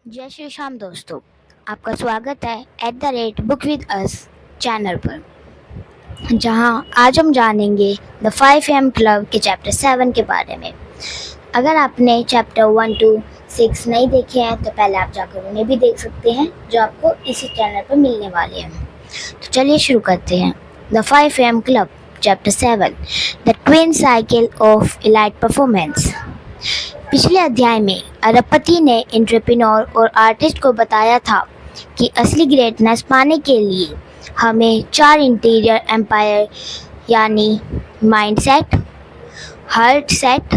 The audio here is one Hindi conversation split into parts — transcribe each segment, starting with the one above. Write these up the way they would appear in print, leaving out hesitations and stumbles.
जय श्री श्याम दोस्तों, आपका स्वागत है @बुक विद अस चैनल पर, जहां आज हम जानेंगे द 5 AM क्लब के चैप्टर 7 के बारे में। अगर आपने चैप्टर 1 to 6 नहीं देखे हैं तो पहले आप जाकर उन्हें भी देख सकते हैं, जो आपको इसी चैनल पर मिलने वाले हैं। तो चलिए शुरू करते हैं। The 5 AM club chapter 7, the twin cycle of elite performance. पिछले अध्याय में अरबपति ने एंटरप्रेन्योर और आर्टिस्ट को बताया था कि असली ग्रेटनेस पाने के लिए हमें 4 इंटीरियर एम्पायर यानी mind set, heart set,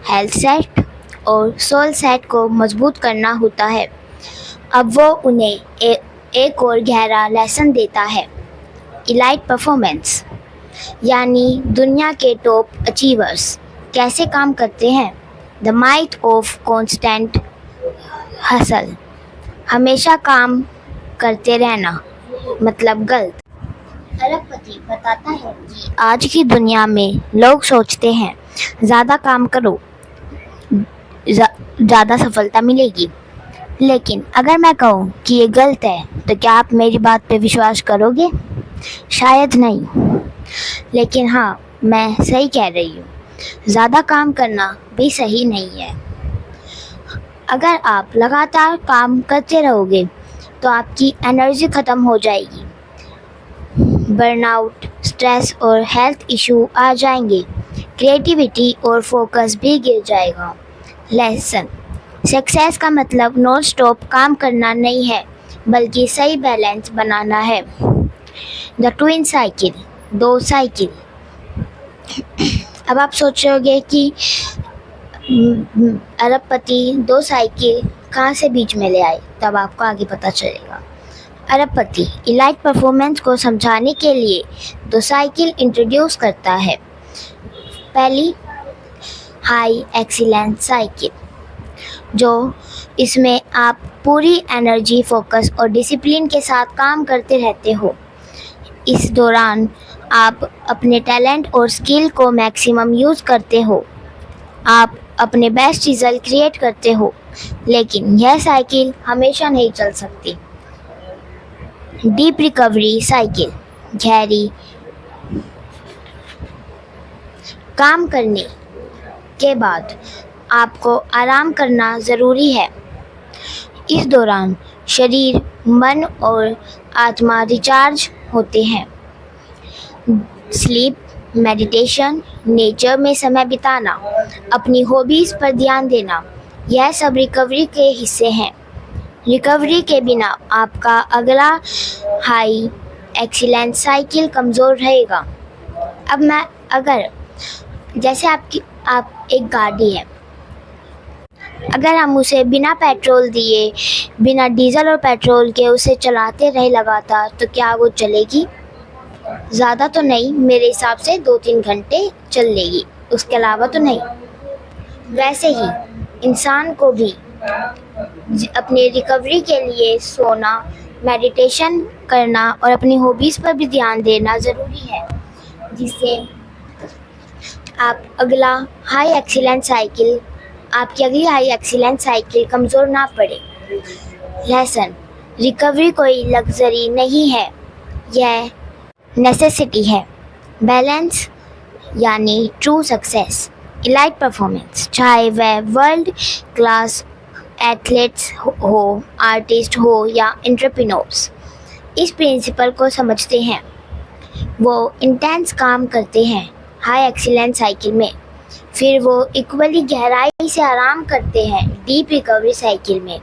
health set और सोल सेट को मजबूत करना होता है। अब वो उन्हें एक और गहरा लेसन देता है। एलाइट परफॉर्मेंस यानी दुनिया के टॉप अचीवर्स कैसे काम करते हैं। The might of constant hustle, हमेशा काम करते रहना मतलब गलत। अरबपति बताता है कि आज की दुनिया में लोग सोचते हैं ज़्यादा काम करो, ज़्यादा सफलता मिलेगी। लेकिन अगर मैं कहूँ कि ये गलत है तो क्या आप मेरी बात पे विश्वास करोगे? शायद नहीं। लेकिन हाँ, मैं सही कह रही हूँ। ज़्यादा काम करना भी सही नहीं है। अगर आप लगातार काम करते रहोगे तो आपकी एनर्जी ख़त्म हो जाएगी, बर्नआउट, स्ट्रेस और हेल्थ इशू आ जाएंगे, क्रिएटिविटी और फोकस भी गिर जाएगा। लेसन, सक्सेस का मतलब नॉन स्टॉप काम करना नहीं है, बल्कि सही बैलेंस बनाना है। The twin cycle, 2 cycle. अब आप सोचोगे कि अरबपति 2 साइकिल कहाँ से बीच में ले आए, तब आपको आगे पता चलेगा। अरबपति एलाइट परफॉर्मेंस को समझाने के लिए 2 साइकिल इंट्रोड्यूस करता है। पहली हाई एक्सीलेंस साइकिल, जो इसमें आप पूरी एनर्जी, फोकस और डिसिप्लिन के साथ काम करते रहते हो। इस दौरान आप अपने टैलेंट और स्किल को मैक्सिमम यूज़ करते हो, आप अपने बेस्ट रिजल्ट क्रिएट करते हो। लेकिन यह साइकिल हमेशा नहीं चल सकती। डीप रिकवरी साइकिल, गहरी काम करने के बाद आपको आराम करना ज़रूरी है। इस दौरान शरीर, मन और आत्मा रिचार्ज होते हैं। स्लीप, मेडिटेशन, नेचर में समय बिताना, अपनी हॉबीज़ पर ध्यान देना, यह सब रिकवरी के हिस्से हैं। रिकवरी के बिना आपका अगला हाई एक्सीलेंस साइकिल कमज़ोर रहेगा। जैसे आप एक गाड़ी है, अगर हम उसे बिना पेट्रोल दिए, बिना डीजल और पेट्रोल के उसे चलाते रहे लगातार, तो क्या वो चलेगी? ज़्यादा तो नहीं, मेरे हिसाब से 2-3 घंटे चल लेगी, उसके अलावा तो नहीं। वैसे ही इंसान को भी अपनी रिकवरी के लिए सोना, मेडिटेशन करना और अपनी हॉबीज़ पर भी ध्यान देना ज़रूरी है, जिससे आपकी अगली हाई एक्सीलेंस साइकिल कमज़ोर ना पड़े। लेसन, रिकवरी कोई लग्जरी नहीं है, यह नेसेसिटी है। बैलेंस यानी ट्रू सक्सेस। एलाइट परफॉर्मेंस, चाहे वह वर्ल्ड क्लास एथलीट्स हो, आर्टिस्ट हो या एंटरप्रेन्योर्स, इस प्रिंसिपल को समझते हैं। वो इंटेंस काम करते हैं हाई एक्सीलेंस साइकिल में, फिर वो इक्वली गहराई से आराम करते हैं डीप रिकवरी साइकिल में।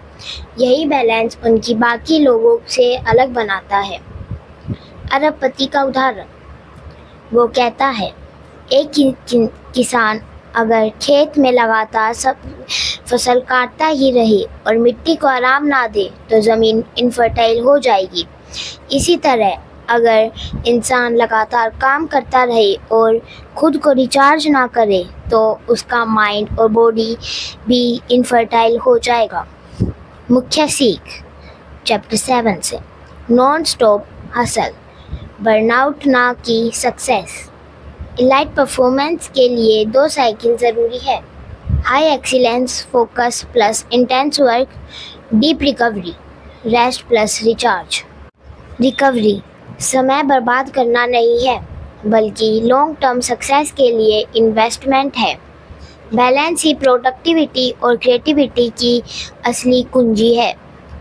यही बैलेंस उनकी बाकी लोगों से अलग बनाता है। अरबपति का उदाहरण, वो कहता है एक किसान अगर खेत में लगातार सब फसल काटता ही रहे और मिट्टी को आराम ना दे तो ज़मीन इनफर्टाइल हो जाएगी। इसी तरह अगर इंसान लगातार काम करता रहे और खुद को रिचार्ज ना करे तो उसका माइंड और बॉडी भी इनफर्टाइल हो जाएगा। मुख्य सीख चैप्टर 7 से, नॉन स्टॉप हसल, बर्नआउट ना की सक्सेस। एलाइट परफॉर्मेंस के लिए 2 साइकिल ज़रूरी है। High excellence focus plus intense work, deep recovery, rest plus recharge. Recovery समय बर्बाद करना नहीं है, बल्कि लॉन्ग टर्म सक्सेस के लिए इन्वेस्टमेंट है। बैलेंस ही प्रोडक्टिविटी और क्रिएटिविटी की असली कुंजी है।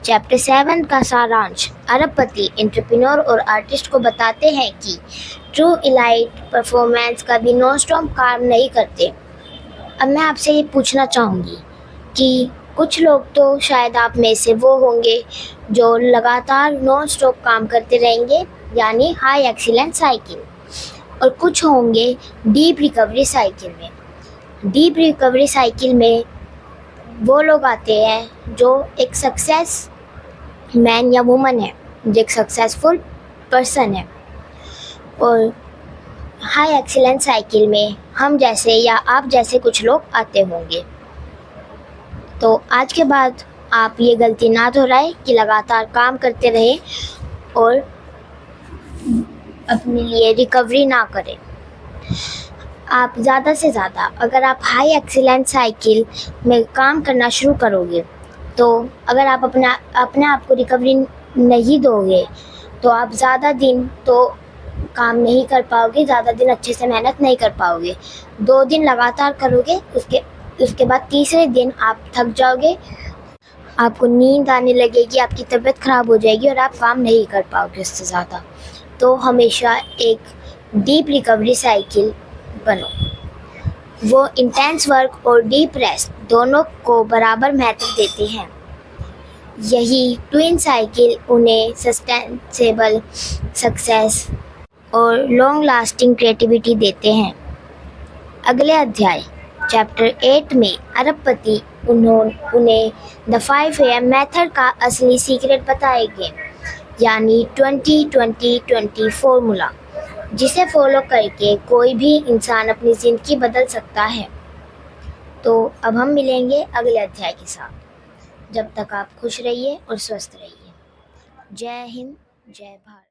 चैप्टर 7 का सारांश अरबपति एंटरप्रेन्योर और आर्टिस्ट को बताते हैं कि ट्रू इलाइट परफॉर्मेंस कभी नॉन स्टॉप काम नहीं करते। अब मैं आपसे ये पूछना चाहूँगी कि कुछ लोग तो शायद आप में से वो होंगे जो लगातार नॉन स्टॉप काम करते रहेंगे, यानी हाई एक्सीलेंस साइकिल, और कुछ होंगे डीप रिकवरी साइकिल में। डीप रिकवरी साइकिल में वो लोग आते हैं जो एक सक्सेस मैन या वुमन है, जो एक सक्सेसफुल पर्सन है। और हाई एक्सीलेंस साइकिल में हम जैसे या आप जैसे कुछ लोग आते होंगे। तो आज के बाद आप ये गलती ना दोहराएं कि लगातार काम करते रहें और अपने लिए रिकवरी ना करें। आप ज़्यादा से ज़्यादा अगर आप हाई एक्सीलेंस साइकिल में काम करना शुरू करोगे, तो अगर आप अपने आप को रिकवरी नहीं दोगे तो आप ज़्यादा दिन तो काम नहीं कर पाओगे, ज़्यादा दिन अच्छे से मेहनत नहीं कर पाओगे। 2 दिन लगातार करोगे, उसके बाद तीसरे दिन आप थक जाओगे, आपको नींद आने लगेगी, आपकी तबीयत ख़राब हो जाएगी और आप काम नहीं कर पाओगे उससे ज़्यादा। तो हमेशा एक डीप रिकवरी साइकिल बनो। वो इंटेंस वर्क और डीप रेस्ट दोनों को बराबर महत्व देते हैं। यही ट्विन साइकिल उन्हें सस्टेनेबल सक्सेस और लॉन्ग लास्टिंग क्रिएटिविटी देते हैं। अगले अध्याय चैप्टर 8 में अरबपति उन्हें द 5 AM मेथड का असली सीक्रेट बताएंगे, यानी 20-20-20 फॉर्मूला, जिसे फॉलो करके कोई भी इंसान अपनी ज़िंदगी बदल सकता है। तो अब हम मिलेंगे अगले अध्याय के साथ। जब तक आप खुश रहिए और स्वस्थ रहिए। जय हिंद, जय भारत।